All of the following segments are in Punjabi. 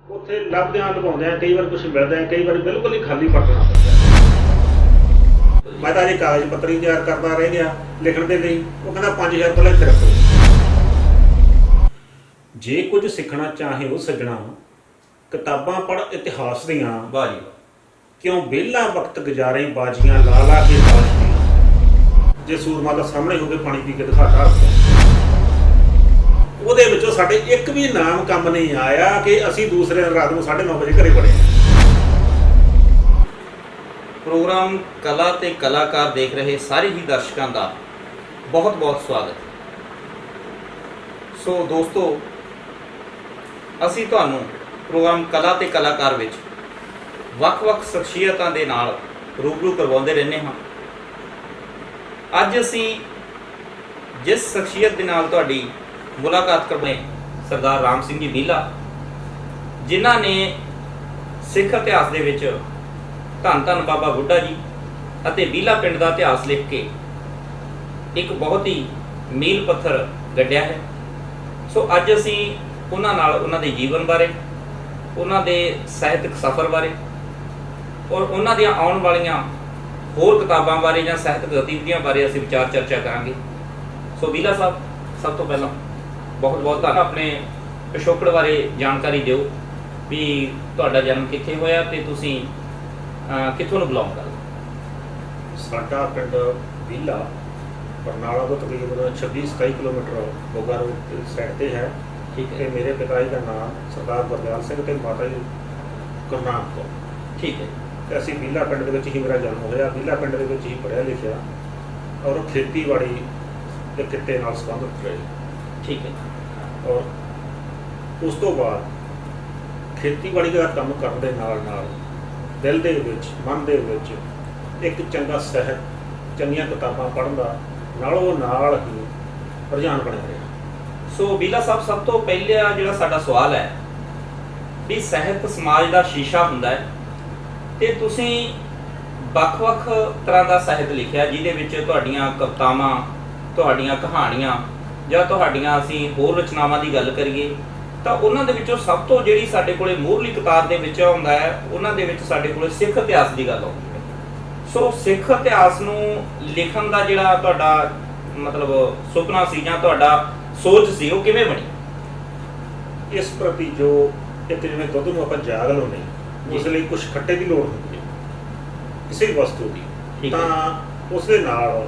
ਉੱਥੇ ਲੱਭਦਿਆਂ ਲੁਕਾਉਂਦਿਆਂ ਕਈ ਵਾਰ ਕੁਝ ਮਿਲਦਾ ਹੈ, ਕਈ ਵਾਰ ਬਿਲਕੁਲ ਹੀ ਖਾਲੀ ਪਰਤਣਾ ਪੈਂਦਾ ਹੈ। ਮੈਂ ਤਾਂ ਇਹ ਕਾਗਜ਼ ਪੱਤਰ ਹੀ ਤਿਆਰ ਕਰਦਾ ਰਹਿ ਗਿਆ ਲਿਖਣ ਦੇ ਲਈ। ਉਹ ਕਹਿੰਦਾ 5000 ਰੁਪਏ ਇੱਥੇ ਰੱਖੋ। ਜੇ ਕੁਝ ਸਿੱਖਣਾ ਚਾਹੇ ਉਹ ਸੱਜਣਾ, ਕਿਤਾਬਾਂ ਪੜ੍ਹ ਇਤਿਹਾਸ ਦੀਆਂ। ਵਾਹ ਜੀ। ਕਿਉਂ ਵਿਹਲਾ ਵਕਤ ਗੁਜ਼ਾਰੇ ਬਾਜੀਆਂ ਲਾ ਲਾ ਕੇ ਤਾਸ਼ ਦੀਆਂ। ਜੇ ਸੂਰਮਾ ਦਾ ਸਾਹਮਣੇ ਹੋ ਕੇ ਪਾਣੀ ਪੀ ਕੇ ਦਿਖਾਤਾ, ਉਹਦੇ ਵਿੱਚੋਂ ਸਾਡੇ ਇੱਕ ਵੀ ਨਾਮ ਕੰਮ ਨਹੀਂ ਆਇਆ ਕਿ ਅਸੀਂ ਦੂਸਰੇ ਰਾਤ ਨੂੰ 9:30 ਵਜੇ ਘਰੇ ਵੜੇ। ਪ੍ਰੋਗਰਾਮ ਕਲਾ ਤੇ ਕਲਾਕਾਰ ਦੇਖ ਰਹੇ ਸਾਰੇ ਹੀ ਦਰਸ਼ਕਾਂ ਦਾ ਬਹੁਤ ਬਹੁਤ ਸਵਾਗਤ। ਸੋ ਦੋਸਤੋ, ਅਸੀਂ ਤੁਹਾਨੂੰ ਪ੍ਰੋਗਰਾਮ ਕਲਾ ਤੇ ਕਲਾਕਾਰ ਵਿੱਚ ਵੱਖ-ਵੱਖ ਸ਼ਖਸੀਅਤਾਂ ਦੇ ਨਾਲ ਰੂਬਰੂ ਕਰਵਾਉਂਦੇ ਰਹਿੰਦੇ ਹਾਂ। ਅੱਜ ਅਸੀਂ ਜਿਸ ਸ਼ਖਸੀਅਤ ਦੇ ਨਾਲ ਤੁਹਾਡੀ ਮੁਲਾਕਾਤ ਕਰਵਾਏ, ਸਰਦਾਰ ਰਾਮ ਸਿੰਘ ਜੀ ਮੀਲਾ, ਜਿਨ੍ਹਾਂ ਨੇ ਸਿੱਖ ਇਤਿਹਾਸ ਦੇ ਵਿੱਚ ਧੰਨ ਧੰਨ ਬਾਬਾ ਬੁੱਢਾ ਜੀ ਅਤੇ ਮੀਲਾ ਪਿੰਡ ਦਾ ਇਤਿਹਾਸ ਲਿਖ ਕੇ ਇੱਕ ਬਹੁਤ ਹੀ ਮੀਲ ਪੱਥਰ ਗੱਡਿਆ ਹੈ। ਸੋ ਅੱਜ ਅਸੀਂ ਉਹਨਾਂ ਨਾਲ ਉਹਨਾਂ ਦੇ ਜੀਵਨ ਬਾਰੇ, ਉਹਨਾਂ ਦੇ ਸਾਹਿਤਕ ਸਫ਼ਰ ਬਾਰੇ ਔਰ ਉਹਨਾਂ ਦੀਆਂ ਆਉਣ ਵਾਲੀਆਂ ਹੋਰ ਕਿਤਾਬਾਂ ਬਾਰੇ ਜਾਂ ਸਾਹਿਤਕ ਗਤੀਵਿਧੀਆਂ ਬਾਰੇ ਅਸੀਂ ਵਿਚਾਰ ਚਰਚਾ ਕਰਾਂਗੇ। ਸੋ ਮੀਲਾ ਸਾਹਿਬ, ਸਭ ਤੋਂ ਪਹਿਲਾਂ ਬਹੁਤ ਬਹੁਤ ਧੰਨਵਾਦ। ਆਪਣੇ ਪਿਛੋਕੜ ਬਾਰੇ ਜਾਣਕਾਰੀ ਦਿਓ ਵੀ ਤੁਹਾਡਾ ਜਨਮ ਕਿੱਥੇ ਹੋਇਆ ਤੇ ਤੁਸੀਂ ਕਿੱਥੋਂ ਨੂੰ ਬਿਲੋਂਗ ਕਰਦੇ? ਸਾਡਾ ਪਿੰਡ ਮੀਲਾ ਬਰਨਾਲਾ ਤੋਂ ਤਕਰੀਬਨ 26-27 ਕਿਲੋਮੀਟਰ ਮੋਗਾ ਰੋਡ ਦੀ ਸਾਈਡ ਤੇ ਹੈ। ਠੀਕ ਹੈ। ਤੇ ਮੇਰੇ ਪਿਤਾ ਜੀ ਦਾ ਨਾਮ ਸਰਦਾਰ ਗੁਰਦਿਆਲ ਸਿੰਘ ਤੇ ਮਾਤਾ ਜੀ ਗੁਰਨਾਮ ਕੌਰ। ਠੀਕ ਹੈ। ਤੇ ਅਸੀਂ ਮੀਲਾ ਪਿੰਡ ਦੇ ਵਿੱਚ ਹੀ ਮੇਰਾ ਜਨਮ ਹੋਇਆ। ਮੀਲਾ ਪਿੰਡ ਦੇ ਵਿੱਚ ਹੀ ਪੜ੍ਹਿਆ ਲਿਖਿਆ ਔਰ ਖੇਤੀਬਾੜੀ ਦੇ ਕਿੱਤੇ ਨਾਲ ਸੰਬੰਧਿਤ ਰਹੇ। ਠੀਕ ਹੈ। ਔਰ ਉਸ ਤੋਂ ਬਾਅਦ ਖੇਤੀਬਾੜੀ ਦਾ ਕੰਮ ਕਰਨ ਦੇ ਨਾਲ ਨਾਲ ਦਿਲ ਦੇ ਵਿੱਚ, ਮਨ ਦੇ ਵਿੱਚ ਇੱਕ ਚੰਗਾ ਸਾਹਿਤ, ਚੰਗੀਆਂ ਕਿਤਾਬਾਂ ਪੜ੍ਹਨ ਦਾ ਨਾਲੋਂ ਨਾਲ ਹੀ ਰੁਝਾਨ ਬਣਿਆ ਰਿਹਾ। ਸੋ ਮੀਲਾ ਸਾਹਿਬ, ਸਭ ਤੋਂ ਪਹਿਲਾ ਜਿਹੜਾ ਸਾਡਾ ਸਵਾਲ ਹੈ ਵੀ ਸਾਹਿਤ ਸਮਾਜ ਦਾ ਸ਼ੀਸ਼ਾ ਹੁੰਦਾ ਹੈ ਤੇ ਤੁਸੀਂ ਵੱਖ-ਵੱਖ ਤਰ੍ਹਾਂ ਦਾ ਸਾਹਿਤ ਲਿਖਿਆ, ਜਿਹਦੇ ਵਿੱਚ ਤੁਹਾਡੀਆਂ ਕਵਿਤਾਵਾਂ, ਤੁਹਾਡੀਆਂ ਕਹਾਣੀਆਂ ਜਾਂ ਤੁਹਾਡੀਆਂ ਅਸੀਂ ਹੋਰ ਰਚਨਾਵਾਂ ਦੀ ਗੱਲ ਕਰੀਏ ਤਾਂ ਉਹਨਾਂ ਦੇ ਵਿੱਚੋਂ ਸਭ ਤੋਂ ਜਿਹੜੀ ਸਾਡੇ ਕੋਲੇ ਮੂਹਰਲੀ ਕਤਾਰ ਦੇ ਵਿੱਚ ਆਉਂਦਾ ਹੈ, ਉਹਨਾਂ ਦੇ ਵਿੱਚ ਸਾਡੇ ਕੋਲੇ ਸਿੱਖ ਇਤਿਹਾਸ ਦੀ ਗੱਲ ਆਉਂਦੀ ਹੈ। ਸੋ ਸਿੱਖ ਇਤਿਹਾਸ ਨੂੰ ਲਿਖਣ ਦਾ ਜਿਹੜਾ ਤੁਹਾਡਾ ਮਤਲਬ ਸੁਪਨਾ ਸੀ ਜਾਂ ਤੁਹਾਡਾ ਸੋਚ ਸੀ, ਉਹ ਕਿਵੇਂ ਬਣੀ? ਇਸ ਪ੍ਰਤੀ ਜੋ ਇੱਕ ਜਿਵੇਂ ਦੁੱਧ ਨੂੰ ਆਪਾਂ ਜਾਗ ਲਾਉਂਦੇ, ਉਸ ਲਈ ਕੁਝ ਖੱਟੇ ਦੀ ਲੋੜ ਹੁੰਦੀ ਹੈ ਕਿਸੇ ਵੀ ਵਸਤੂ ਦੀ। ਤਾਂ ਉਸ ਦੇ ਨਾਲ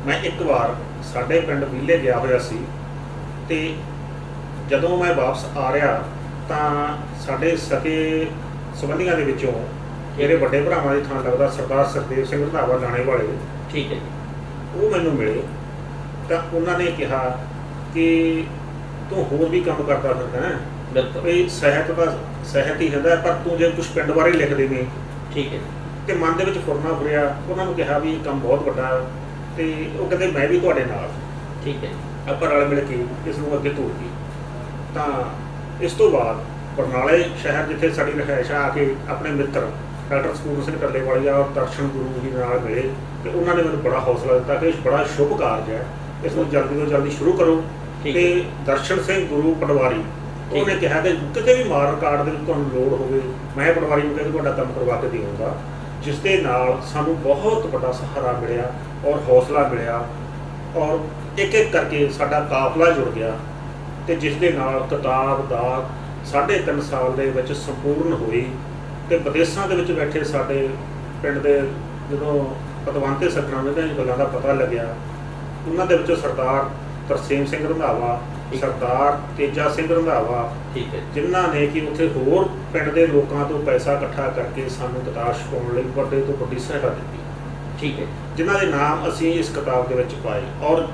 ਮੈਂ ਇੱਕ ਵਾਰ ਸਾਡੇ ਪਿੰਡ ਮੀਲੇ ਗਿਆ ਹੋਇਆ ਸੀ ਤੇ ਜਦੋਂ ਮੈਂ ਵਾਪਸ ਆ ਰਿਹਾ ਤਾਂ ਸਾਡੇ ਸਕੇ ਸੰਬੰਧੀਆਂ ਦੇ ਵਿੱਚੋਂ ਮੇਰੇ ਵੱਡੇ ਭਰਾਵਾਂ ਦੀ ਥਾਂ ਲੱਗਦਾ ਸਰਦਾਰ ਸੁਖਦੇਵ ਸਿੰਘ ਰੰਧਾਵਾ ਲਾਣੇ ਵਾਲੇ। ਠੀਕ ਹੈ। ਉਹ ਮੈਨੂੰ ਮਿਲੇ ਤਾਂ ਉਹਨਾਂ ਨੇ ਕਿਹਾ ਕਿ ਤੂੰ ਹੋਰ ਵੀ ਕੰਮ ਕਰਦਾ ਫਿਰਦਾ ਹੈ। ਬਿਲਕੁਲ। ਵੀ ਸਾਹਿਤ ਦਾ ਸਾਹਿਤ ਹੀ ਹੁੰਦਾ, ਪਰ ਤੂੰ ਜੇ ਕੁਝ ਪਿੰਡ ਬਾਰੇ ਲਿਖ ਦੇਵੇਂ। ਠੀਕ ਹੈ। ਤੇ ਮਨ ਦੇ ਵਿੱਚ ਫੁਰਨਾ ਫੁਰਿਆ। ਉਹਨਾਂ ਨੂੰ ਕਿਹਾ ਵੀ ਇਹ ਕੰਮ ਬਹੁਤ ਵੱਡਾ ਤੇ ਉਹ ਕਹਿੰਦੇ ਮੈਂ ਵੀ ਤੁਹਾਡੇ ਨਾਲ। ਠੀਕ ਹੈ। ਆਪਾਂ ਰਲ ਮਿਲ ਕੇ ਇਸ ਨੂੰ ਅੱਗੇ ਤੋਰੀਏ। ਤਾਂ ਇਸ ਤੋਂ ਬਾਅਦ ਬਰਨਾਲੇ ਸ਼ਹਿਰ ਜਿੱਥੇ ਸਾਡੀ ਰਿਹਾਇਸ਼ ਆ ਕੇ ਆਪਣੇ ਮਿੱਤਰ ਡਾਕਟਰ ਸਪੂਰਨ ਸਿੰਘ ਟੱਲੇਵਾਲੀਆ ਔਰ ਦਰਸ਼ਨ ਗੁਰੂ ਜੀ ਨਾਲ ਮਿਲੇ ਤੇ ਉਹਨਾਂ ਨੇ ਮੈਨੂੰ ਬੜਾ ਹੌਸਲਾ ਦਿੱਤਾ ਕਿ ਬੜਾ ਸ਼ੁਭ ਕਾਰਜ ਹੈ, ਇਸ ਨੂੰ ਜਲਦੀ ਤੋਂ ਜਲਦੀ ਸ਼ੁਰੂ ਕਰੋ। ਤੇ ਦਰਸ਼ਨ ਸਿੰਘ ਗੁਰੂ ਪਟਵਾਰੀ, ਉਹਨੇ ਕਿਹਾ ਕਿ ਕਿਤੇ ਵੀ ਮਾਰ ਰਿਕਾਰਡ ਦੇ ਵਿੱਚ ਤੁਹਾਨੂੰ ਲੋੜ ਹੋਵੇ, ਮੈਂ ਪਟਵਾਰੀ ਨੂੰ ਕਹਿੰਦਾ ਤੁਹਾਡਾ ਕੰਮ ਕਰਵਾ ਕੇ ਦੇਵਾਂਗਾ। ਜਿਸ ਦੇ ਨਾਲ ਸਾਨੂੰ ਬਹੁਤ ਵੱਡਾ ਸਹਾਰਾ ਮਿਲਿਆ ਔਰ ਹੌਸਲਾ ਮਿਲਿਆ ਔਰ ਇੱਕ ਇੱਕ ਕਰਕੇ ਸਾਡਾ ਕਾਫਲਾ ਜੁੜ ਗਿਆ ਤੇ ਜਿਸ ਦੇ ਨਾਲ ਕਿਤਾਬ ਦਾ 3.5 ਸਾਲ ਦੇ ਵਿੱਚ ਸੰਪੂਰਨ ਹੋਈ। ਤੇ ਵਿਦੇਸ਼ਾਂ ਦੇ ਵਿੱਚ ਬੈਠੇ ਸਾਡੇ ਪਿੰਡ ਦੇ ਜਦੋਂ ਪਤਵੰਤੇ ਸੱਜਣਾਂ ਨੂੰ ਇਹਨਾਂ ਗੱਲਾਂ ਦਾ ਪਤਾ ਲੱਗਿਆ, ਉਹਨਾਂ ਦੇ ਵਿੱਚੋਂ ਸਰਦਾਰ ਤਰਸੇਮ ਸਿੰਘ ਰੰਧਾਵਾ, ਸਰਦਾਰ ਤੇਜਾ ਸਿੰਘ ਰੰਧਾਵਾ, ਠੀਕ ਹੈ, ਜਿਨ੍ਹਾਂ ਨੇ ਕਿ ਉੱਥੇ ਹੋਰ ਪਿੰਡ ਦੇ ਲੋਕਾਂ ਤੋਂ ਪੈਸਾ ਇਕੱਠਾ ਕਰਕੇ ਸਾਨੂੰ ਕਿਤਾਬ ਛਪਾਉਣ ਲਈ ਵੱਡੇ ਤੋਂ ਵੱਡੀ ਸਹਾਇਤਾ ਦਿੱਤੀ। ਠੀਕ ਹੈ। ਜਿਨ੍ਹਾਂ ਦੇ ਨਾਮ ਅਸੀਂ ਇਸ ਕਿਤਾਬ ਦੇ ਵਿੱਚ ਪਾਏ। ਔਰ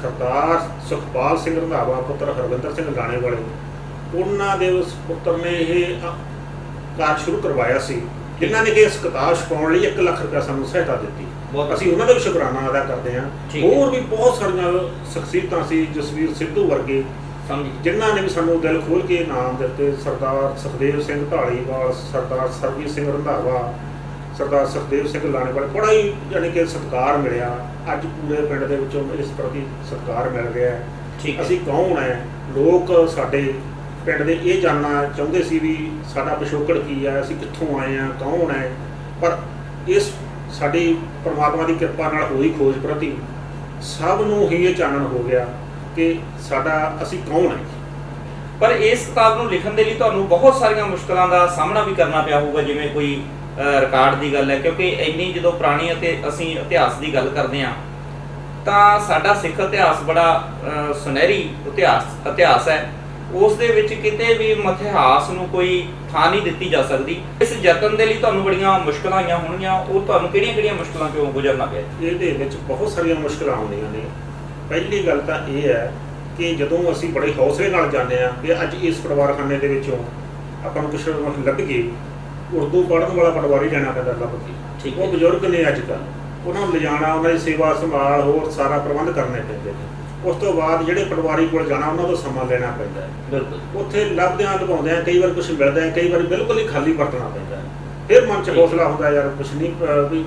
ਸਰਦਾਰ ਸੁਖਪਾਲ ਸਿੰਘ ਰੰਧਾਵਾ ਪੁੱਤਰ ਹਰਵਿੰਦਰ ਸਿੰਘ ਲਾਣੇ ਵਾਲੇ, ਉਹਨਾਂ ਦੇ ਉਸ ਪੁੱਤਰ ਨੇ ਇਹ ਕਾਰਜ ਸ਼ੁਰੂ ਕਰਵਾਇਆ ਸੀ, ਜਿਨ੍ਹਾਂ ਨੇ ਕਿ ਇਸ ਕਿਤਾਬ ਛਪਾਉਣ ਲਈ 1 ਲੱਖ ਰੁਪਇਆ ਸਾਨੂੰ ਸਹਾਇਤਾ ਦਿੱਤੀ। ਅਸੀਂ ਉਹਨਾਂ ਦਾ ਵੀ ਸ਼ੁਕਰਾਨਾ ਅਦਾ ਕਰਦੇ ਹਾਂ। ਹੋਰ ਵੀ ਬਹੁਤ ਸਾਰੀਆਂ ਸ਼ਖਸੀਅਤਾਂ ਸੀ, ਜਸਵੀਰ ਸਿੱਧੂ ਵਰਗੇ, ਜਿਨ੍ਹਾਂ ਨੇ ਵੀ ਸਾਨੂੰ ਦਿਲ ਖੋਲ੍ਹ ਕੇ ਇਨਾਮ ਦਿੱਤੇ। ਸਰਦਾਰ ਸੁਖਦੇਵ ਸਿੰਘ ਢਾਲੀਵਾਲ, ਸਰਦਾਰ ਸਰਬਜੀਤ ਸਿੰਘ ਰੰਧਾਵਾ, ਸਰਦਾਰ ਸੁਖਦੇਵ ਸਿੰਘ ਲਾਣੇ ਵਾਲੇ, ਬੜਾ ਹੀ ਯਾਨੀ ਕਿ ਸਤਿਕਾਰ ਮਿਲਿਆ। ਅੱਜ ਪੂਰੇ ਪਿੰਡ ਦੇ ਵਿੱਚੋਂ ਇਸ ਪ੍ਰਤੀ ਸਤਿਕਾਰ ਮਿਲ ਰਿਹਾ ਹੈ। ਅਸੀਂ ਕੌਣ ਹੈ, ਲੋਕ ਸਾਡੇ ਪਿੰਡ ਦੇ ਇਹ ਜਾਣਨਾ ਚਾਹੁੰਦੇ ਸੀ ਵੀ ਸਾਡਾ ਪਿਛੋਕੜ ਕੀ ਹੈ, ਅਸੀਂ ਕਿੱਥੋਂ ਆਏ ਹਾਂ, ਕੌਣ ਹੈ। ਪਰ ਇਸ ਸਾਡੀ ਪਰਮਾਤਮਾ ਦੀ ਕਿਰਪਾ ਨਾਲ ਹੋਈ ਖੋਜ ਪ੍ਰਤੀ ਸਭ ਨੂੰ ਹੀ ਇਹ ਚਾਨਣ ਹੋ ਗਿਆ ਕਿ ਅਸੀਂ ਕੌਣ ਹੈ। ਪਰ ਇਸ ਕਿਤਾਬ ਨੂੰ ਲਿਖਣ ਦੇ ਲਈ ਤੁਹਾਨੂੰ ਬਹੁਤ ਸਾਰੀਆਂ ਮੁਸ਼ਕਲਾਂ ਦਾ ਸਾਹਮਣਾ ਵੀ ਕਰਨਾ ਪਿਆ ਹੋਊਗਾ, ਜਿਵੇਂ ਕੋਈ ਰਿਕਾਰਡ ਦੀ ਗੱਲ ਹੈ, ਕਿਉਂਕਿ ਇੰਨੀ ਜਦੋਂ ਪੁਰਾਣੀ ਅਤੇ ਅਸੀਂ ਇਤਿਹਾਸ ਦੀ ਗੱਲ ਕਰਦੇ ਹਾਂ ਤਾਂ ਸਾਡਾ ਸਿੱਖ ਇਤਿਹਾਸ ਬੜਾ ਸੁਨਹਿਰੀ ਇਤਿਹਾਸ ਹੈ। ਉਸ ਦੇ ਵਿੱਚ ਕਿਤੇ ਵੀ ਇਤਿਹਾਸ ਨੂੰ ਕੋਈ ਥਾਂ ਨਹੀਂ ਦਿੱਤੀ ਜਾ ਸਕਦੀ। ਇਸ ਯਤਨ ਦੇ ਲਈ ਤੁਹਾਨੂੰ ਬੜੀਆਂ ਮੁਸ਼ਕਲਾਂ ਆਈਆਂ ਹੋਣਗੀਆਂ, ਉਹ ਤੁਹਾਨੂੰ ਕਿਹੜੀਆਂ ਮੁਸ਼ਕਲਾਂ ਚੋਂ ਗੁਜ਼ਰਨਾ ਪਿਆ? ਇਹਦੇ ਵਿੱਚ ਬਹੁਤ ਸਾਰੀਆਂ ਮੁਸ਼ਕਲਾਂ ਆਉਂਦੀਆਂ ਨੇ। ਪਹਿਲੀ ਗੱਲ ਤਾਂ ਇਹ ਹੈ ਕਿ ਜਦੋਂ ਅਸੀਂ ਬੜੇ ਹੌਸਲੇ ਨਾਲ ਜਾਂਦੇ ਹਾਂ ਕਿ ਅੱਜ ਇਸ ਪਟਵਾਰਖਾਨੇ ਦੇ ਵਿੱਚੋਂ ਆਪਾਂ ਨੂੰ ਕੁਛ ਲੱਭ ਕੇ ਉਰਦੂ ਪੜ੍ਹਨ ਵਾਲਾ ਪਟਵਾਰੀ ਲੈਣਾ ਪੈਂਦਾ ਲੱਭ ਕੇ। ਉਹ ਬਜ਼ੁਰਗ ਨੇ ਅੱਜ ਕੱਲ੍ਹ, ਉਹਨਾਂ ਨੂੰ ਲਿਜਾਣਾ, ਉਹਨਾਂ ਦੀ ਸੇਵਾ ਸੰਭਾਲ ਹੋਰ ਸਾਰਾ ਪ੍ਰਬੰਧ ਕਰਨੇ ਪੈਂਦੇ ਨੇ। ਉਸ ਤੋਂ ਬਾਅਦ ਜਿਹੜੇ ਪਟਵਾਰੀ ਕੋਲ ਜਾਣਾ ਉਹਨਾਂ ਤੋਂ ਸਮਾਂ ਲੈਣਾ ਪੈਂਦਾ ਹੈ। ਬਿਲਕੁਲ। ਉੱਥੇ ਲੱਭਦਿਆਂ ਲਭਾਉਂਦਿਆਂ ਕਈ ਵਾਰ ਕੁਛ ਮਿਲਦਾ ਹੈ, ਕਈ ਵਾਰ ਬਿਲਕੁਲ ਹੀ ਖਾਲੀ ਵਰਤਣਾ ਪੈਂਦਾ ਹੈ। ਫਿਰ ਮਨ 'ਚ ਹੌਸਲਾ ਹੁੰਦਾ ਯਾਰ ਕੁਛ ਨਹੀਂ, ਵੀ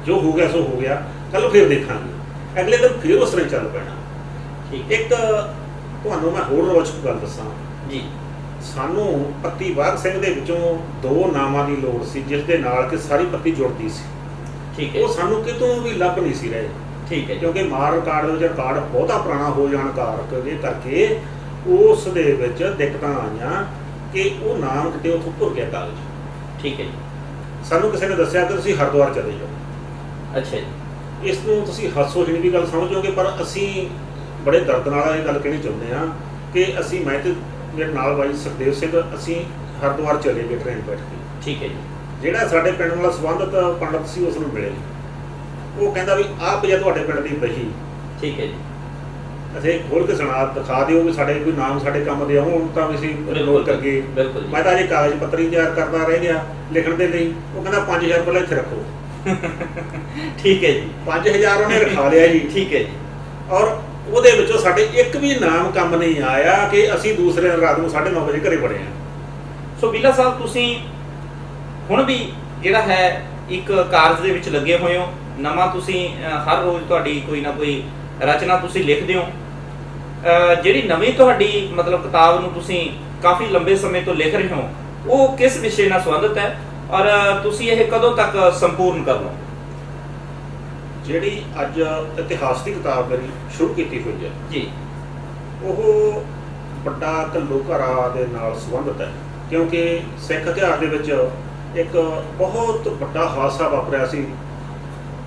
ਜੋ ਹੋ ਗਿਆ ਸੋ ਹੋ ਗਿਆ, ਕੱਲ੍ਹ ਫਿਰ ਦੇਖਾਂਗੇ, ਅਗਲੇ ਦਿਨ ਫਿਰ ਉਸ ਤਰ੍ਹਾਂ ਚੱਲ ਪੈਣਾ। ਇੱਕ ਤੁਹਾਨੂੰ ਮੈਂ ਹੋਰ ਰੋਚਕ ਗੱਲ ਦੱਸਾਂ ਜੀ। ਸਾਨੂੰ ਪੱਤੀ ਬਾਘ ਸਿੰਘ ਦੇ ਵਿੱਚੋਂ 2 ਨਾਮਾਂ ਦੀ ਲੋੜ ਸੀ ਜਿਸ ਦੇ ਨਾਲ ਕਿ ਸਾਰੀ ਪੱਤੀ ਜੁੜਦੀ ਸੀ। ਠੀਕ ਹੈ। ਉਹ ਸਾਨੂੰ ਕਿਤੋਂ ਵੀ ਲੱਭ ਨਹੀਂ ਸੀ ਰਹੇ। ਠੀਕ ਹੈ। ਕਿਉਂਕਿ ਮਾਰ ਰਿਕਾਰਡ ਦੇ ਵਿੱਚ ਰਿਕਾਰਡ ਬਹੁਤਾ ਪੁਰਾਣਾ ਹੋ ਜਾਣ ਕਰਕੇ ਉਸ ਦੇ ਵਿੱਚ ਦਿੱਕਤਾਂ ਆਈਆਂ ਕਿ ਉਹ ਨਾਮ ਕਿਤੇ ਉੱਥੋਂ ਭੁਰ ਗਿਆ ਕਾਗਜ਼। ਠੀਕ ਹੈ ਜੀ। ਸਾਨੂੰ ਕਿਸੇ ਨੇ ਦੱਸਿਆ ਕਿ ਤੁਸੀਂ ਹਰਿਦੁਆਰ ਚਲੇ ਜਾਓ। ਅੱਛਾ ਜੀ। ਇਸ ਨੂੰ ਤੁਸੀਂ ਹਾਸੋਹੀਣੀ ਵੀ ਗੱਲ ਸਮਝੋਗੇ, ਪਰ ਅਸੀਂ ਬੜੇ ਦਰਦ ਨਾਲ ਇਹ ਗੱਲ ਕਹਿਣੀ ਚਾਹੁੰਦੇ ਹਾਂ ਕਿ ਮੈਂ ਤੇ ਮੇਰੇ ਨਾਲ ਬਾਈ ਸੁਖਦੇਵ ਸਿੰਘ, ਅਸੀਂ ਹਰਿਦੁਆਰ ਚਲੇ ਗਏ ਟ੍ਰੇਨ ਬੈਠ ਕੇ। ਠੀਕ ਹੈ ਜੀ। ਜਿਹੜਾ ਸਾਡੇ ਪਿੰਡ ਨਾਲ ਸੰਬੰਧਿਤ ਪੰਡਤ ਸੀ ਉਸ ਨੂੰ ਮਿਲੇ। ਉਹ ਕਹਿੰਦਾ ਵੀ ਆਹ ਪਈ ਤੁਹਾਡੇ ਪਿੰਡ ਦੀ ਬਹੀ। ਠੀਕ ਹੈ ਜੀ। ਅਸੀਂ ਖੋਲ ਕੇ ਸੁਣਾ ਦਿਖਾ ਦਿਓ ਵੀ ਸਾਡੇ ਕੋਈ ਨਾਮ ਸਾਡੇ ਕੰਮ ਦੇ ਆਉਣ ਤਾਂ ਵੀ ਅਸੀਂ ਨੋਟ ਕਰਕੇ। ਮੈਂ ਤਾਂ ਅਜੇ ਕਾਗਜ਼ ਪੱਤਰ ਤਿਆਰ ਕਰਦਾ ਰਹਿ ਗਿਆ ਲਿਖਣ ਦੇ ਲਈ। ਉਹ ਕਹਿੰਦਾ 5000 ਪਹਿਲਾਂ ਇੱਥੇ ਰੱਖੋ। ਠੀਕ ਹੈ ਜੀ। 5000 ਉਹਨੇ ਰਖਾ ਲਿਆ ਜੀ। ਠੀਕ ਹੈ ਜੀ। ਔਰ ਉਹਦੇ ਵਿੱਚੋਂ ਸਾਡੇ ਇੱਕ ਵੀ ਨਾਮ ਕੰਮ ਨਹੀਂ ਆਇਆ ਕਿ ਅਸੀਂ ਦੂਸਰੇ ਰਾਤ ਨੂੰ 9:30 ਵਜੇ ਘਰੇ ਵੜੇ ਹਾਂ। ਸੋ ਬੀਲਾ ਸਾਹਿਬ, ਤੁਸੀਂ ਹੁਣ ਵੀ ਜਿਹੜਾ ਹੈ ਇੱਕ ਕਾਰਜ ਦੇ ਵਿੱਚ ਲੱਗੇ ਹੋਏ ਹੋ। ਨਵਾਂ ਤੁਸੀਂ ਹਰ ਰੋਜ਼ ਤੁਹਾਡੀ ਕੋਈ ਨਾ ਕੋਈ ਰਚਨਾ ਤੁਸੀਂ ਲਿਖਦੇ ਹੋ। ਜਿਹੜੀ ਨਵੀਂ ਤੁਹਾਡੀ ਮਤਲਬ ਕਿਤਾਬ ਨੂੰ ਤੁਸੀਂ ਕਾਫੀ ਲੰਬੇ ਸਮੇਂ ਤੋਂ ਲਿਖ ਰਹੇ ਹੋ, ਉਹ ਕਿਸ ਵਿਸ਼ੇ ਨਾਲ ਸੰਬੰਧਿਤ ਹੈ ਔਰ ਤੁਸੀਂ ਇਹ ਕਦੋਂ ਤੱਕ ਸੰਪੂਰਨ ਕਰ ਲਓ? ਜਿਹੜੀ ਅੱਜ ਇਤਿਹਾਸ ਦੀ ਕਿਤਾਬ ਮੇਰੀ ਸ਼ੁਰੂ ਕੀਤੀ ਹੋਈ ਹੈ ਜੀ, ਉਹ ਵੱਡਾ ਘੱਲੂਘਾਰਾ ਦੇ ਨਾਲ ਸੰਬੰਧਿਤ ਹੈ। ਕਿਉਂਕਿ ਸਿੱਖ ਇਤਿਹਾਸ ਦੇ ਵਿੱਚ ਇੱਕ ਬਹੁਤ ਵੱਡਾ ਹਾਦਸਾ ਵਾਪਰਿਆ ਸੀ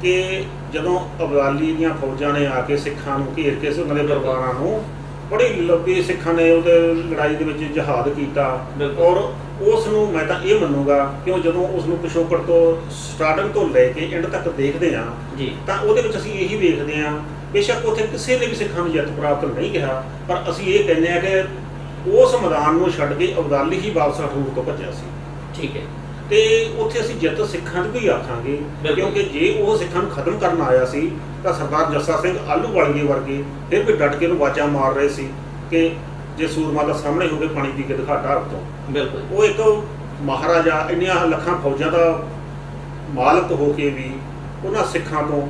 ਕਿ ਜਦੋਂ ਅਬਦਾਲੀ ਦੀਆਂ ਫੌਜਾਂ ਨੇ ਆ ਕੇ ਸਿੱਖਾਂ ਨੂੰ ਘੇਰ ਕੇ ਉਹਨਾਂ ਦੇ ਪਰਿਵਾਰਾਂ ਨੂੰ ਬੜੀ ਲੰਬੀ ਸਿੱਖਾਂ ਨੇ ਉਹਦੇ ਲੜਾਈ ਦੇ ਵਿੱਚ ਜਹਾਦ ਕੀਤਾ। ਔਰ ਉਸ ਨੂੰ ਮੈਂ ਤਾਂ ਇਹ ਮੰਨੂਗਾ ਕਿ ਜਦੋਂ ਉਸ ਨੂੰ ਪਿਛੋਕੜ ਤੋਂ ਸਟਾਰਟਿੰਗ ਤੋਂ ਲੈ ਕੇ ਐਂਡ ਤੱਕ ਦੇਖਦੇ ਹਾਂ ਤਾਂ ਉਹਦੇ ਵਿੱਚ ਅਸੀਂ ਇਹੀ ਵੇਖਦੇ ਹਾਂ, ਬੇਸ਼ੱਕ ਉੱਥੇ ਕਿਸੇ ਨੇ ਵੀ ਸਿੱਖਾਂ ਨੂੰ ਜਿੱਤ ਪ੍ਰਾਪਤ ਨਹੀਂ ਕਿਹਾ, ਪਰ ਅਸੀਂ ਇਹ ਕਹਿੰਦੇ ਹਾਂ ਕਿ ਉਸ ਮੈਦਾਨ ਨੂੰ ਛੱਡ ਕੇ ਅਬਦਾਲੀ ਹੀ ਵਾਪਸ ਹਠੂਰ ਤੋਂ ਭੱਜਿਆ ਸੀ। ਠੀਕ ਹੈ। ਤੇ ਉੱਥੇ ਅਸੀਂ ਜਿੱਤ ਸਿੱਖਾਂ ਦੀ ਵੀ ਆਖਾਂਗੇ, ਕਿਉਂਕਿ ਜੇ ਉਹ ਸਿੱਖਾਂ ਨੂੰ ਖਤਮ ਕਰਨ ਆਇਆ ਸੀ ਤਾਂ ਸਰਦਾਰ ਜੱਸਾ ਸਿੰਘ ਆਹਲੂਵਾਲੀਏ ਵਰਗੇ ਫਿਰ ਵੀ ਡਟ ਕੇ ਉਹਨੂੰ ਆਵਾਜ਼ਾਂ ਮਾਰ ਰਹੇ ਸੀ ਕਿ ਜੇ ਸੂਰਮਾ ਦਾ ਸਾਹਮਣੇ ਹੋ ਕੇ ਪਾਣੀ ਪੀ ਕੇ ਦਿਖਾ ਢਾਬ ਤੋਂ। ਬਿਲਕੁਲ। ਉਹ ਇੱਕ ਮਹਾਰਾਜਾ ਇੰਨੀਆਂ ਲੱਖਾਂ ਫੌਜਾਂ ਦਾ ਮਾਲਕ ਹੋ ਕੇ ਵੀ ਉਹਨਾਂ ਸਿੱਖਾਂ ਤੋਂ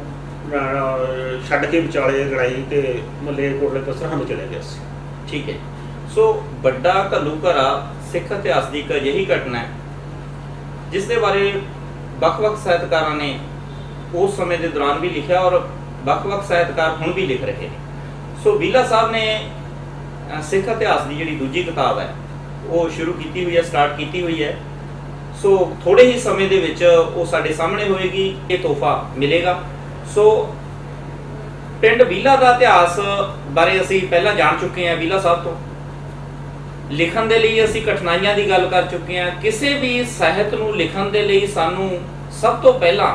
ਛੱਡ ਕੇ ਵਿਚਾਲੇ ਲੜਾਈ ਤੇ ਮਲੇਰਕੋਟਲੇ ਤੋਂ ਸਰਹੰਦ ਚਲੇ ਗਿਆ ਸੀ। ਠੀਕ ਹੈ। ਸੋ ਵੱਡਾ ਘੱਲੂਘਾਰਾ ਸਿੱਖ ਇਤਿਹਾਸ ਦੀ ਇੱਕ ਅਜਿਹੀ ਘਟਨਾ ਹੈ ਜਿਸ ਦੇ ਬਾਰੇ ਵੱਖ-ਵੱਖ ਸਾਹਿਤਕਾਰਾਂ ਨੇ ਉਸ ਸਮੇਂ ਦੇ ਦੌਰਾਨ ਵੀ ਲਿਖਿਆ ਔਰ ਵੱਖ-ਵੱਖ ਸਾਹਿਤਕਾਰ ਹੁਣ ਵੀ ਲਿਖ ਰਹੇ ਨੇ। ਸੋ ਬੀਲਾ ਸਾਹਿਬ ਨੇ ਸਿੱਖ ਇਤਿਹਾਸ ਦੀ ਜਿਹੜੀ ਦੂਜੀ ਕਿਤਾਬ ਹੈ ਉਹ ਸ਼ੁਰੂ ਕੀਤੀ ਹੋਈ ਹੈ, ਸਟਾਰਟ ਕੀਤੀ ਹੋਈ ਹੈ। ਸੋ ਥੋੜੇ ਹੀ ਸਮੇਂ ਦੇ ਵਿੱਚ ਉਹ ਸਾਡੇ ਸਾਹਮਣੇ ਹੋਏਗੀ, ਇਹ ਤੋਹਫਾ ਮਿਲੇਗਾ। ਸੋ ਪਿੰਡ ਬੀਲਾ ਦਾ ਇਤਿਹਾਸ ਬਾਰੇ ਅਸੀਂ ਪਹਿਲਾਂ ਜਾਣ ਚੁੱਕੇ ਹਾਂ ਬੀਲਾ ਸਾਹਿਬ ਤੋਂ। ਲਿਖਣ ਦੇ ਲਈ ਅਸੀਂ ਕਠਿਨਾਈਆਂ ਦੀ ਗੱਲ ਕਰ ਚੁੱਕੇ ਹਾਂ। ਕਿਸੇ ਵੀ ਸਾਹਿਤ ਨੂੰ ਲਿਖਣ ਦੇ ਲਈ ਸਾਨੂੰ ਸਭ ਤੋਂ ਪਹਿਲਾਂ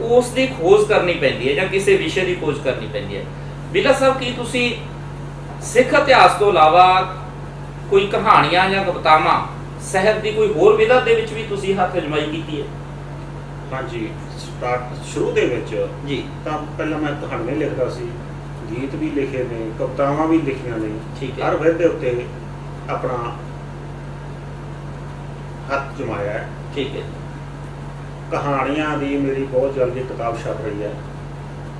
ਉਸ ਦੀ ਖੋਜ ਕਰਨੀ ਪੈਂਦੀ ਹੈ ਜਾਂ ਕਿਸੇ ਵਿਸ਼ੇ ਦੀ ਖੋਜ ਕਰਨੀ ਪੈਂਦੀ ਹੈ। ਬੀਲਾ ਸਾਹਿਬ, ਕੀ ਤੁਸੀਂ ਸਿੱਖ ਇਤਿਹਾਸ ਤੋਂ ਇਲਾਵਾ ਕੋਈ ਕਹਾਣੀਆਂ ਜਾਂ ਕਵਿਤਾਵਾਂ ਸਾਹਿਤ ਦੀ ਕੋਈ ਹੋਰ ਵਿਧਾ ਦੇ ਵਿੱਚ ਵੀ ਤੁਸੀਂ ਹੱਥ ਅਜਮਾਈ ਕੀਤੀ ਹੈ? ਹਾਂਜੀ, ਸ਼ੁਰੂ ਦੇ ਵਿੱਚ ਜੀ ਤਾਂ ਪਹਿਲਾਂ ਮੈਂ ਕਹਾਣੀਆਂ ਲਿਖਦਾ ਸੀ, ਗੀਤ ਵੀ ਲਿਖੇ ਨੇ, ਕਵਿਤਾਵਾਂ ਵੀ ਲਿਖੀਆਂ ਨੇ। ਠੀਕ ਹੈ। ਹਰ ਵਿਧ ਦੇ ਉੱਤੇ ਆਪਣਾ ਹੱਥ ਜਮਾਇਆ ਹੈ। ਠੀਕ ਹੈ। ਕਹਾਣੀਆਂ ਦੀ ਮੇਰੀ ਬਹੁਤ ਜਲਦੀ ਕਿਤਾਬ ਛਪ ਰਹੀ ਹੈ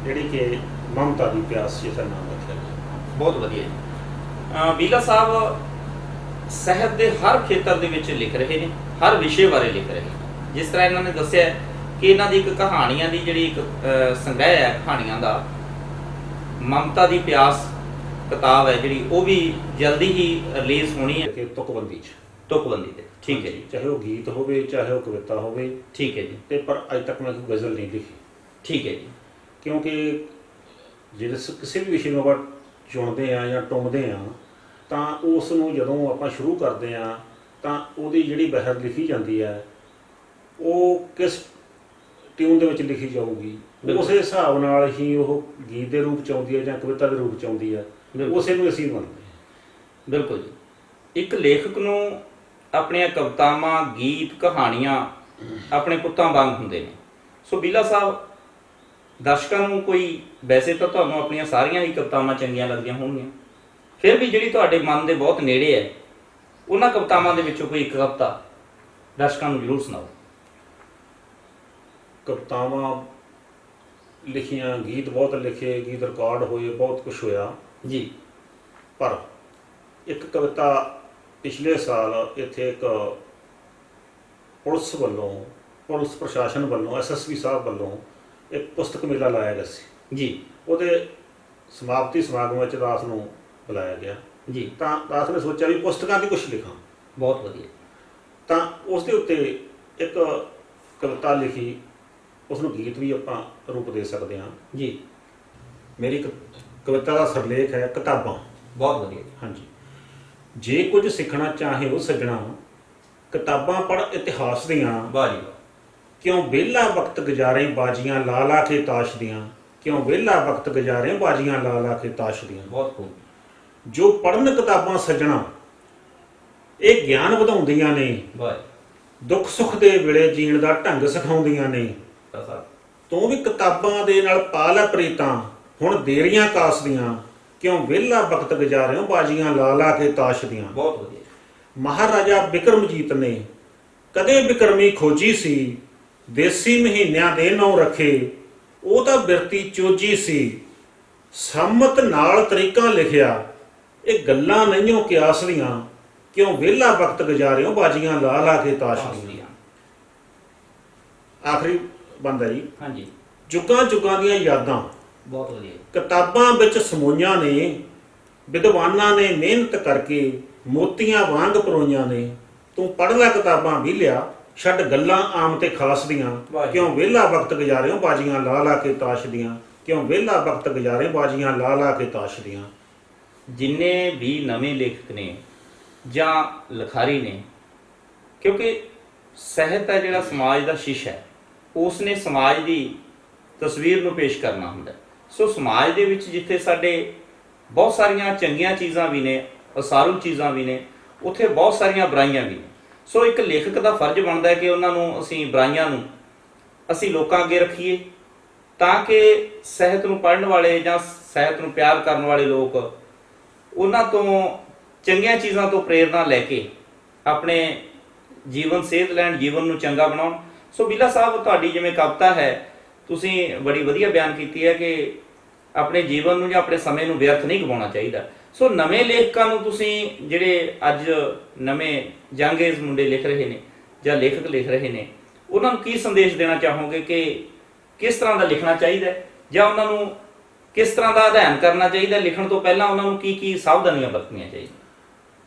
ਜਿਹੜੀ ਕਿ ਮਮਤਾ ਦੀ ਪਿਆਸ ਜਿਸ ਦਾ ਨਾਮ ਰੱਖਿਆ ਗਿਆ। ਬਹੁਤ ਵਧੀਆ ਜੀ। ਬੀਲਾ ਸਾਹਿਬ, ਸਾਹਿਤ ਦੇ ਹਰ ਖੇਤਰ ਦੇ ਵਿੱਚ ਲਿਖ ਰਹੇ ਨੇ, ਹਰ ਵਿਸ਼ੇ ਬਾਰੇ ਲਿਖ ਰਹੇ ਨੇ। ਜਿਸ ਤਰ੍ਹਾਂ ਇਹਨਾਂ ਨੇ ਦੱਸਿਆ ਕਿ ਇਹਨਾਂ ਦੀ ਇੱਕ ਕਹਾਣੀਆਂ ਦੀ ਜਿਹੜੀ ਇੱਕ ਸੰਗ੍ਰਹਿ ਹੈ ਕਹਾਣੀਆਂ ਦਾ, ਮਮਤਾ ਦੀ ਪਿਆਸ ਕਿਤਾਬ ਹੈ ਜਿਹੜੀ, ਉਹ ਵੀ ਜਲਦੀ ਹੀ ਰਿਲੀਜ਼ ਹੋਣੀ ਹੈ ਕਿ ਤੁਕਬੰਦੀ 'ਚ ਤੁਕਬੰਦੀ ਤੇ। ਠੀਕ ਹੈ ਜੀ, ਚਾਹੇ ਉਹ ਗੀਤ ਹੋਵੇ ਚਾਹੇ ਉਹ ਕਵਿਤਾ ਹੋਵੇ। ਠੀਕ ਹੈ ਜੀ, ਤੇ ਪਰ ਅੱਜ ਤੱਕ ਮੈਂ ਕੋਈ ਗਜ਼ਲ ਨਹੀਂ ਲਿਖੀ, ਠੀਕ ਹੈ ਜੀ। ਕਿਉਂਕਿ ਜਿਹੜੇ ਕਿਸੇ ਵੀ ਵਿਸ਼ੇ ਨੂੰ ਆਪਾਂ ਚੁਣਦੇ ਆ ਜਾਂ ਟੁੰਬਦੇ ਆ ਤਾਂ ਉਸ ਨੂੰ ਜਦੋਂ ਆਪਾਂ ਸ਼ੁਰੂ ਕਰਦੇ ਆ ਤਾਂ ਉਹਦੀ ਜਿਹੜੀ ਬਹਿਰ ਲਿਖੀ ਜਾਂਦੀ ਹੈ ਉਹ ਕਿਸ ਟਿਊਨ ਦੇ ਵਿੱਚ ਲਿਖੀ ਜਾਊਗੀ, ਉਸੇ ਹਿਸਾਬ ਨਾਲ ਹੀ ਉਹ ਗੀਤ ਦੇ ਰੂਪ 'ਚ ਆਉਂਦੀ ਹੈ ਜਾਂ ਕਵਿਤਾ ਦੇ ਰੂਪ 'ਚ ਆਉਂਦੀ ਹੈ, ਉਸੇ ਨੂੰ ਅਸੀਂ ਮੰਨਦੇ ਹਾਂ। ਬਿਲਕੁਲ ਜੀ। ਇੱਕ ਲੇਖਕ ਨੂੰ ਆਪਣੀਆਂ ਕਵਿਤਾਵਾਂ, ਗੀਤ, ਕਹਾਣੀਆਂ ਆਪਣੇ ਪੁੱਤਾਂ ਵਾਂਗ ਹੁੰਦੇ ਨੇ। ਸੋ ਬੀਲਾ ਸਾਹਿਬ, ਦਰਸ਼ਕਾਂ ਨੂੰ ਕੋਈ, ਵੈਸੇ ਤਾਂ ਤੁਹਾਨੂੰ ਆਪਣੀਆਂ ਸਾਰੀਆਂ ਹੀ ਕਵਿਤਾਵਾਂ ਚੰਗੀਆਂ ਲੱਗਦੀਆਂ ਹੋਣਗੀਆਂ, ਫਿਰ ਵੀ ਜਿਹੜੀ ਤੁਹਾਡੇ ਮਨ ਦੇ ਬਹੁਤ ਨੇੜੇ ਹੈ, ਉਹਨਾਂ ਕਵਿਤਾਵਾਂ ਦੇ ਵਿੱਚੋਂ ਕੋਈ ਇੱਕ ਕਵਿਤਾ ਦਰਸ਼ਕਾਂ ਨੂੰ ਜ਼ਰੂਰ ਸੁਣਾਓ। ਕਵਿਤਾਵਾਂ ਲਿਖੀਆਂ, ਗੀਤ ਬਹੁਤ ਲਿਖੇ, ਗੀਤ ਰਿਕਾਰਡ ਹੋਏ, ਬਹੁਤ ਕੁਝ ਹੋਇਆ ਜੀ। ਪਰ ਇੱਕ ਕਵਿਤਾ ਪਿਛਲੇ ਸਾਲ ਇੱਥੇ ਇੱਕ ਪੁਲਿਸ ਵੱਲੋਂ, ਪੁਲਿਸ ਪ੍ਰਸ਼ਾਸਨ ਵੱਲੋਂ, ਐਸਐਸਪੀ ਸਾਹਿਬ ਵੱਲੋਂ ਇੱਕ ਪੁਸਤਕ ਮੇਲਾ ਲਾਇਆ ਗਿਆ ਸੀ ਜੀ। ਉਹਦੇ ਸਮਾਪਤੀ ਸਮਾਗਮ ਵਿੱਚ ਦਾਸ ਨੂੰ ਬੁਲਾਇਆ ਗਿਆ ਜੀ। ਤਾਂ ਦਾਸ ਨੇ ਸੋਚਿਆ ਵੀ ਪੁਸਤਕਾਂ ਦੀ ਕੁਝ ਲਿਖਾਂ। ਬਹੁਤ ਵਧੀਆ। ਤਾਂ ਉਸ ਦੇ ਉੱਤੇ ਇੱਕ ਕਵਿਤਾ ਲਿਖੀ, ਉਸ ਨੂੰ ਗੀਤ ਵੀ ਆਪਾਂ ਰੂਪ ਦੇ ਸਕਦੇ ਹਾਂ ਜੀ। ਮੇਰੀ ਕਵਿਤਾ ਦਾ ਸਿਰਲੇਖ ਹੈ ਕਿਤਾਬਾਂ। ਬਹੁਤ ਵਧੀਆ। ਹਾਂਜੀ। ਜੇ ਕੁਝ ਸਿੱਖਣਾ ਚਾਹੇ ਉਹ ਸੱਜਣਾ, ਕਿਤਾਬਾਂ ਪੜ੍ਹ ਇਤਿਹਾਸ ਦੀਆਂ। ਵਾਹ ਜੀ ਵਾਹ। ਕਿਉਂ ਵਿਹਲਾ ਵਕਤ ਗੁਜ਼ਾਰੇ ਬਾਜੀਆਂ ਲਾ ਲਾ ਕੇ ਤਾਸ਼ ਦੀਆਂ, ਕਿਉਂ ਵਿਹਲਾ ਵਕਤ ਗੁਜ਼ਾਰੇ ਬਾਜੀਆਂ ਲਾ ਲਾ ਕੇ ਤਾਸ਼ ਦੀਆਂ। ਬਹੁਤ ਖੂਬ। ਜੋ ਪੜ੍ਹਨ ਕਿਤਾਬਾਂ ਸੱਜਣਾ, ਇਹ ਗਿਆਨ ਵਧਾਉਂਦੀਆਂ ਨੇ, ਵਾਹ। ਦੁੱਖ ਸੁੱਖ ਦੇ ਵੇਲੇ ਜੀਣ ਦਾ ਢੰਗ ਸਿਖਾਉਂਦੀਆਂ ਨੇ। ਤੂੰ ਵੀ ਕਿਤਾਬਾਂ ਦੇ ਨਾਲ ਪਾ ਲੈ ਪ੍ਰੀਤਾਂ, ਹੁਣ ਦੇਰੀਆਂ ਕਾਸ ਦੀਆਂ, ਕਿਉਂ ਵਿਹਲਾ ਵਕਤ ਗੁਜ਼ਾਰਿਓ ਬਾਜੀਆਂ ਲਾ ਲਾ ਕੇ ਤਾਸ਼ ਦੀਆਂ। ਬਹੁਤ ਵਧੀਆ। ਮਹਾਰਾਜਾ ਬਿਕਰਮਜੀਤ ਨੇ ਕਦੇ ਬਿਕਰਮੀ ਖੋਜੀ ਸੀ, ਦੇਸੀ ਮਹੀਨਿਆਂ ਦੇ ਨਾਂ ਰੱਖੇ, ਉਹ ਤਾਂ ਬਿਰਤੀ ਚੋਜੀ ਸੀ, ਸੰਮਤ ਨਾਲ ਤਰੀਕਾਂ ਲਿਖਿਆ, ਇਹ ਗੱਲਾਂ ਨਹੀਂਓ ਕਿਆਸ ਦੀਆਂ, ਕਿਉਂ ਵਿਹਲਾ ਵਕਤ ਗੁਜ਼ਾਰਿਓ ਬਾਜੀਆਂ ਲਾ ਲਾ ਕੇ ਤਾਸ਼ ਦੀਆਂ। ਆਖਰੀ ਬੰਦਾ ਜੀ। ਹਾਂਜੀ। ਜੁਗਾਂ ਜੁਗਾਂ ਦੀਆਂ ਯਾਦਾਂ ਬਹੁਤ ਵਧੀਆ। ਕਿਤਾਬਾਂ ਵਿੱਚ ਸਮੋਈਆਂ ਨੇ, ਵਿਦਵਾਨਾਂ ਨੇ ਮਿਹਨਤ ਕਰਕੇ ਮੋਤੀਆਂ ਵਾਂਗ ਪਰੋਈਆਂ ਨੇ। ਤੂੰ ਪੜ੍ਹ ਲੈ ਕਿਤਾਬਾਂ ਵੀ ਲਿਆ, ਛੱਡ ਗੱਲਾਂ ਆਮ ਤੇ ਖਾਸ ਦੀਆਂ, ਕਿਉਂ ਵਿਹਲਾ ਵਕਤ ਗੁਜ਼ਾਰਿਓ ਬਾਜੀਆਂ ਲਾ ਲਾ ਕੇ ਤਾਸ਼ ਦੀਆਂ, ਕਿਉਂ ਵਿਹਲਾ ਵਕਤ ਗੁਜ਼ਾਰੇ ਬਾਜੀਆਂ ਲਾ ਲਾ ਕੇ ਤਾਸ਼ ਦੀਆਂ। ਜਿੰਨੇ ਵੀ ਨਵੇਂ ਲੇਖਕ ਨੇ ਜਾਂ ਲਿਖਾਰੀ ਨੇ, ਕਿਉਂਕਿ ਸਾਹਿਤ ਹੈ ਜਿਹੜਾ ਸਮਾਜ ਦਾ ਸ਼ੀਸ਼ਾ ਹੈ, ਉਸ ਨੇ ਸਮਾਜ ਦੀ ਤਸਵੀਰ ਨੂੰ ਪੇਸ਼ ਕਰਨਾ ਹੁੰਦਾ। ਸੋ ਸਮਾਜ ਦੇ ਵਿੱਚ ਜਿੱਥੇ ਸਾਡੇ ਬਹੁਤ ਸਾਰੀਆਂ ਚੰਗੀਆਂ ਚੀਜ਼ਾਂ ਵੀ ਨੇ, ਅਸਾਰੂ ਚੀਜ਼ਾਂ ਵੀ ਨੇ, ਉੱਥੇ ਬਹੁਤ ਸਾਰੀਆਂ ਬੁਰਾਈਆਂ ਵੀ ਨੇ। ਸੋ ਇੱਕ ਲੇਖਕ ਦਾ ਫਰਜ਼ ਬਣਦਾ ਹੈ ਕਿ ਉਹਨਾਂ ਨੂੰ, ਅਸੀਂ ਬੁਰਾਈਆਂ ਨੂੰ ਅਸੀਂ ਲੋਕਾਂ ਅੱਗੇ ਰੱਖੀਏ, ਤਾਂ ਕਿ ਸਾਹਿਤ ਨੂੰ ਪੜ੍ਹਨ ਵਾਲੇ ਜਾਂ ਸਾਹਿਤ ਨੂੰ ਪਿਆਰ ਕਰਨ ਵਾਲੇ ਲੋਕ ਉਹਨਾਂ ਤੋਂ ਚੰਗੀਆਂ ਚੀਜ਼ਾਂ ਤੋਂ ਪ੍ਰੇਰਨਾ ਲੈ ਕੇ ਆਪਣੇ ਜੀਵਨ ਸੇਧ ਲੈਣ, ਜੀਵਨ ਨੂੰ ਚੰਗਾ ਬਣਾਉਣ। ਸੋ ਬੀਲਾ ਸਾਹਿਬ, ਤੁਹਾਡੀ ਜਿਵੇਂ ਕਵਿਤਾ ਹੈ, ਤੁਸੀਂ ਬੜੀ ਵਧੀਆ ਬਿਆਨ ਕੀਤੀ ਹੈ ਕਿ ਆਪਣੇ ਜੀਵਨ ਨੂੰ ਜਾਂ ਆਪਣੇ ਸਮੇਂ ਨੂੰ ਵਿਅਰਥ ਨਹੀਂ ਗਵਾਉਣਾ ਚਾਹੀਦਾ। ਸੋ ਨਵੇਂ ਲੇਖਕਾਂ ਨੂੰ ਤੁਸੀਂ, ਜਿਹੜੇ ਅੱਜ ਨਵੇਂ ਜੰਗੇਜ਼ ਮੁੰਡੇ ਲਿਖ ਰਹੇ ਨੇ ਜਾਂ ਲੇਖਕ ਲਿਖ ਰਹੇ ਨੇ, ਉਹਨਾਂ ਨੂੰ ਕੀ ਸੰਦੇਸ਼ ਦੇਣਾ ਚਾਹੋਗੇ ਕਿ ਕਿਸ ਤਰ੍ਹਾਂ ਦਾ ਲਿਖਣਾ ਚਾਹੀਦਾ, ਜਾਂ ਉਹਨਾਂ ਨੂੰ ਕਿਸ ਤਰ੍ਹਾਂ ਦਾ ਅਧਿਐਨ ਕਰਨਾ ਚਾਹੀਦਾ, ਲਿਖਣ ਤੋਂ ਪਹਿਲਾਂ ਉਹਨਾਂ ਨੂੰ ਕੀ ਕੀ ਸਾਵਧਾਨੀਆਂ ਵਰਤਣੀਆਂ ਚਾਹੀਦੀਆਂ?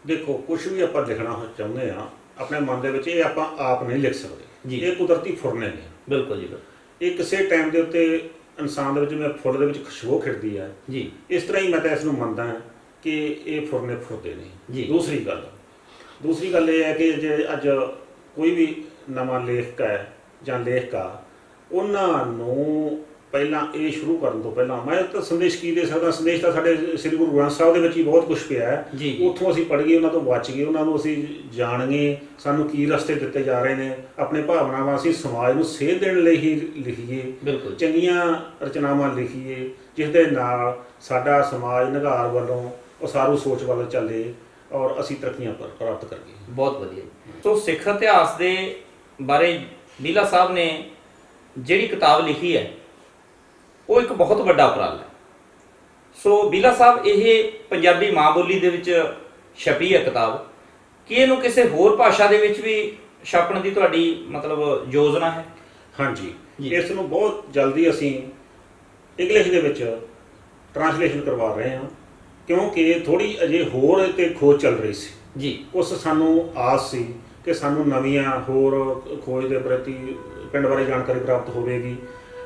ਦੇਖੋ, ਕੁਝ ਵੀ ਆਪਾਂ ਲਿਖਣਾ ਚਾਹੁੰਦੇ ਆ ਆਪਣੇ ਮਨ ਦੇ ਵਿੱਚ, ਇਹ ਆਪਾਂ ਆਪ ਨਹੀਂ ਲਿਖ ਸਕਦੇ ਜੀ। ਇਹ ਕੁਦਰਤੀ ਫੁਰਨੇ ਨੇ। ਬਿਲਕੁਲ ਜੀ। ਇਹ ਕਿਸੇ ਟਾਈਮ ਦੇ ਉੱਤੇ ਇਨਸਾਨ ਦੇ ਵਿੱਚ ਜਿਵੇਂ ਫੁੱਲ ਦੇ ਵਿੱਚ ਖੁਸ਼ਬੂ ਖਿੜਦੀ ਹੈ ਜੀ, ਇਸ ਤਰ੍ਹਾਂ ਹੀ ਮੈਂ ਤਾਂ ਇਸ ਨੂੰ ਮੰਨਦਾ ਹਾਂ ਕਿ ਇਹ ਫੁਰਨੇ ਫੁਰਦੇ ਨੇ ਜੀ। ਦੂਸਰੀ ਗੱਲ ਇਹ ਹੈ ਕਿ ਜੇ ਅੱਜ ਕੋਈ ਵੀ ਨਵਾਂ ਲੇਖਕ ਹੈ ਜਾਂ ਲੇਖਕਾ, ਉਹਨਾਂ ਨੂੰ ਪਹਿਲਾਂ ਇਹ ਸ਼ੁਰੂ ਕਰਨ ਤੋਂ ਪਹਿਲਾਂ ਮੈਂ ਤਾਂ ਸੰਦੇਸ਼ ਕੀ ਦੇ ਸਕਦਾ। ਸੰਦੇਸ਼ ਤਾਂ ਸਾਡੇ ਸ੍ਰੀ ਗੁਰੂ ਗ੍ਰੰਥ ਸਾਹਿਬ ਦੇ ਵਿੱਚ ਹੀ ਬਹੁਤ ਕੁਝ ਪਿਆ ਹੈ। ਉੱਥੋਂ ਅਸੀਂ ਪੜ੍ਹ ਗਏ, ਉਹਨਾਂ ਤੋਂ ਬਚ ਗਏ, ਉਹਨਾਂ ਨੂੰ ਅਸੀਂ ਜਾਣੀਏ, ਸਾਨੂੰ ਕੀ ਰਸਤੇ ਦਿੱਤੇ ਜਾ ਰਹੇ ਨੇ। ਆਪਣੇ ਭਾਵਨਾਵਾਂ ਅਸੀਂ ਸਮਾਜ ਨੂੰ ਸੇਧ ਦੇਣ ਲਈ ਹੀ ਲਿਖੀਏ, ਚੰਗੀਆਂ ਰਚਨਾਵਾਂ ਲਿਖੀਏ, ਜਿਸ ਦੇ ਨਾਲ ਸਾਡਾ ਸਮਾਜ ਨਿਘਾਰ ਵੱਲੋਂ ਉਸਾਰੂ ਸੋਚ ਵੱਲ ਚੱਲੇ ਔਰ ਅਸੀਂ ਤਰੱਕੀਆਂ ਪ੍ਰਾਪਤ ਕਰੀਏ। ਬਹੁਤ ਵਧੀਆ। ਸੋ ਸਿੱਖ ਇਤਿਹਾਸ ਦੇ ਬਾਰੇ ਬੀਲਾ ਸਾਹਿਬ ਨੇ ਜਿਹੜੀ ਕਿਤਾਬ ਲਿਖੀ ਹੈ, ਉਹ ਇੱਕ ਬਹੁਤ ਵੱਡਾ ਉਪਰਾਲਾ ਹੈ। ਸੋ ਬੀਲਾ ਸਾਹਿਬ, ਇਹ ਪੰਜਾਬੀ ਮਾਂ ਬੋਲੀ ਦੇ ਵਿੱਚ ਛਪੀ ਹੈ ਕਿਤਾਬ, ਕੀ ਇਹਨੂੰ ਕਿਸੇ ਹੋਰ ਭਾਸ਼ਾ ਦੇ ਵਿੱਚ ਵੀ ਛਾਪਣ ਦੀ ਤੁਹਾਡੀ ਮਤਲਬ ਯੋਜਨਾ ਹੈ? ਹਾਂਜੀ, ਜੀ। ਇਸ ਨੂੰ ਬਹੁਤ ਜਲਦੀ ਅਸੀਂ ਇੰਗਲਿਸ਼ ਦੇ ਵਿੱਚ ਟ੍ਰਾਂਸਲੇਸ਼ਨ ਕਰਵਾ ਰਹੇ ਹਾਂ, ਕਿਉਂਕਿ ਥੋੜੀ ਅਜੇ ਹੋਰ ਇਹ 'ਤੇ ਖੋਜ ਚੱਲ ਰਹੀ ਸੀ ਜੀ। ਉਸ ਸਾਨੂੰ ਆਸ ਸੀ ਕਿ ਸਾਨੂੰ ਨਵੀਆਂ ਹੋਰ ਖੋਜ ਦੇ ਪ੍ਰਤੀ ਪਿੰਡ ਬਾਰੇ ਜਾਣਕਾਰੀ ਪ੍ਰਾਪਤ ਹੋਵੇਗੀ।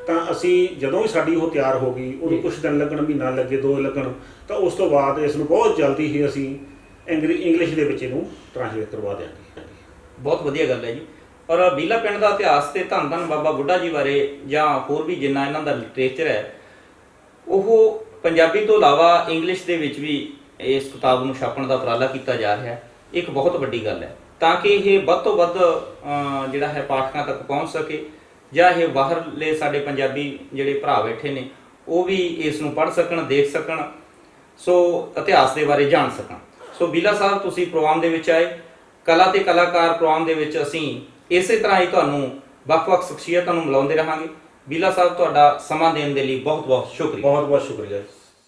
ਤਾਂ ਅਸੀਂ ਜਦੋਂ ਵੀ ਸਾਡੀ ਉਹ ਤਿਆਰ ਹੋ ਗਈ, ਉਹਨੂੰ ਕੁਝ ਦਿਨ ਲੱਗਣ, ਮਹੀਨਾ ਲੱਗੇ, 2 ਲੱਗਣ, ਤਾਂ ਉਸ ਤੋਂ ਬਾਅਦ ਇਸ ਨੂੰ ਬਹੁਤ ਜਲਦੀ ਹੀ ਅਸੀਂ ਇੰਗਲਿਸ਼ ਦੇ ਵਿੱਚ ਇਹਨੂੰ ਟ੍ਰਾਂਸਲੇਟ ਕਰਵਾ ਦਿਆਂਗੇ। ਬਹੁਤ ਵਧੀਆ ਗੱਲ ਹੈ ਜੀ। ਔਰ ਬੀਲਾ ਪਿੰਡ ਦਾ ਇਤਿਹਾਸ ਤੇ ਧੰਨ ਧੰਨ ਬਾਬਾ ਬੁੱਢਾ ਜੀ ਬਾਰੇ ਜਾਂ ਹੋਰ ਵੀ ਜਿੰਨਾ ਇਹਨਾਂ ਦਾ ਲਿਟਰੇਚਰ ਹੈ, ਉਹ ਪੰਜਾਬੀ ਤੋਂ ਇਲਾਵਾ ਇੰਗਲਿਸ਼ ਦੇ ਵਿੱਚ ਵੀ ਇਸ ਕਿਤਾਬ ਨੂੰ ਛਾਪਣ ਦਾ ਉਪਰਾਲਾ ਕੀਤਾ ਜਾ ਰਿਹਾ ਹੈ। ਇੱਕ ਬਹੁਤ ਵੱਡੀ ਗੱਲ ਹੈ, ਤਾਂ ਕਿ ਇਹ ਵੱਧ ਤੋਂ ਵੱਧ ਜਿਹੜਾ ਹੈ ਪਾਠਕਾਂ ਤੱਕ ਪਹੁੰਚ ਸਕੇ, ਜਾਂ ਇਹ ਬਾਹਰਲੇ ਸਾਡੇ ਪੰਜਾਬੀ ਜਿਹੜੇ ਭਰਾ ਬੈਠੇ ਨੇ ਉਹ ਵੀ ਇਸ ਨੂੰ ਪੜ੍ਹ ਸਕਣ, ਦੇਖ ਸਕਣ, ਸੋ ਇਤਿਹਾਸ ਦੇ ਬਾਰੇ ਜਾਣ ਸਕਣ। ਸੋ ਬੀਲਾ ਸਾਹਿਬ, ਤੁਸੀਂ ਪ੍ਰੋਗਰਾਮ ਦੇ ਵਿੱਚ ਆਏ। ਕਲਾ ਤੇ ਕਲਾਕਾਰ ਪ੍ਰੋਗਰਾਮ ਦੇ ਵਿੱਚ ਅਸੀਂ ਇਸੇ ਤਰ੍ਹਾਂ ਹੀ ਤੁਹਾਨੂੰ ਵੱਖ-ਵੱਖ ਸ਼ਖਸੀਅਤਾਂ ਨੂੰ ਮਿਲਾਉਂਦੇ ਰਹਾਂਗੇ। ਬੀਲਾ ਸਾਹਿਬ, ਤੁਹਾਡਾ ਸਮਾਂ ਦੇਣ ਦੇ ਲਈ ਬਹੁਤ-ਬਹੁਤ ਸ਼ੁਕਰੀਆ। ਬਹੁਤ ਬਹੁਤ ਸ਼ੁਕਰੀਆ।